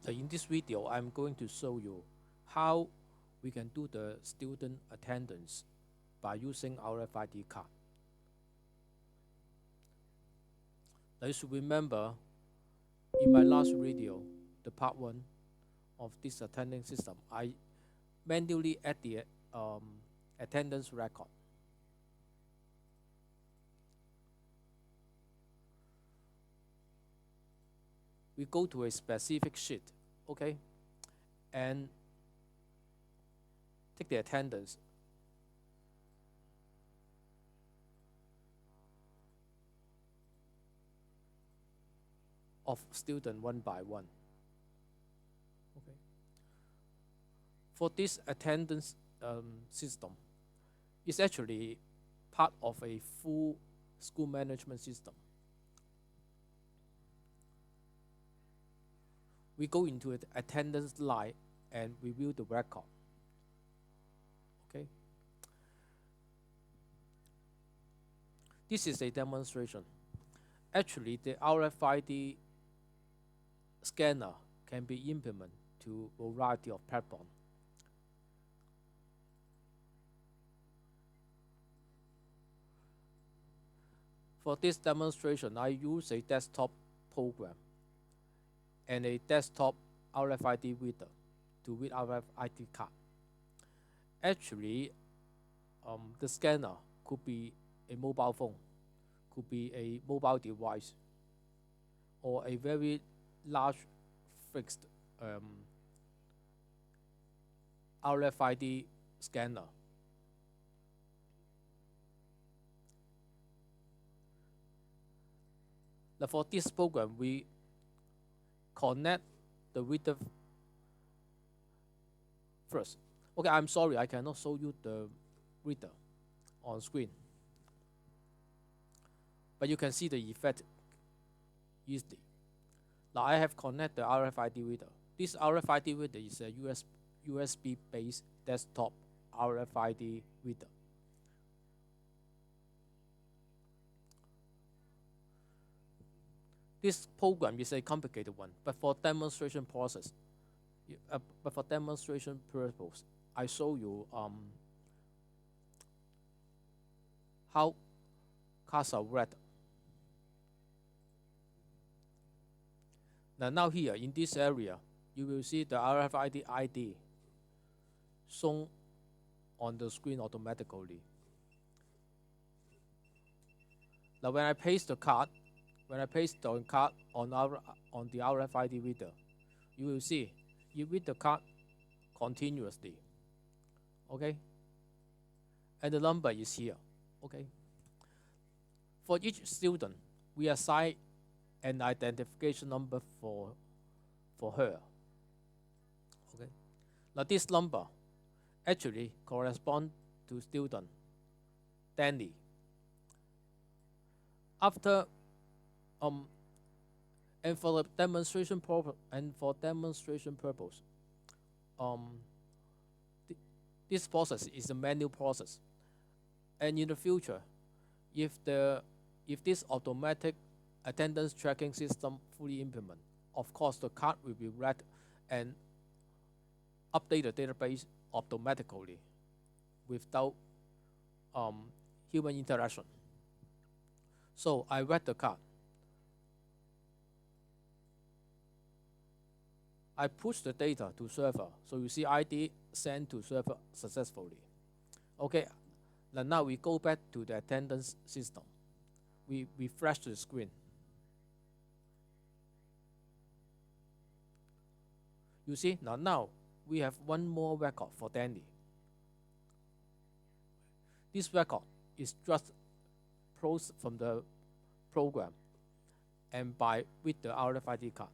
In this video, I'm going to show you how we can do the student attendance by using RFID card. Now you should remember in my last video, the part 1 of this attendance system, I manually add the attendance record. We go to a specific sheet, okay, and take the attendance. Of student one by one. Okay. For this attendance system, it's actually part of a full school management system. We go into the attendance line and review the record. Okay. This is a demonstration. Actually, the RFID scanner can be implemented to a variety of platforms. For this demonstration, I use a desktop program and a desktop RFID reader to read RFID card. Actually, the scanner could be a mobile phone, could be a mobile device, or a very large fixed RFID scanner. Now for this program, we connect the reader first. Okay, I'm sorry, I cannot show you the reader on screen, but you can see the effect easily. Now I have connected the RFID reader. This RFID reader is a USB-based desktop RFID reader. This program is a complicated one, but for demonstration purpose, I show you how cards are read. Now here in this area, you will see the RFID ID shown on the screen automatically. Now when I paste the card, on the RFID reader, you will see you read the card continuously. Okay, and the number is here. Okay, for each student, we assign an identification number for her. Okay. Now this number actually corresponds to student Danny. After and for the demonstration purpose, this process is a manual process, and in the future, if this automatic attendance tracking system fully implemented, of course the card will be read and update the database automatically without human interaction. So I read the card. I push the data to server. So you see ID sent to server successfully. Okay, now we go back to the attendance system. We refresh the screen. You see, now we have one more record for Danny. This record is just processed from the program and with the RFID card.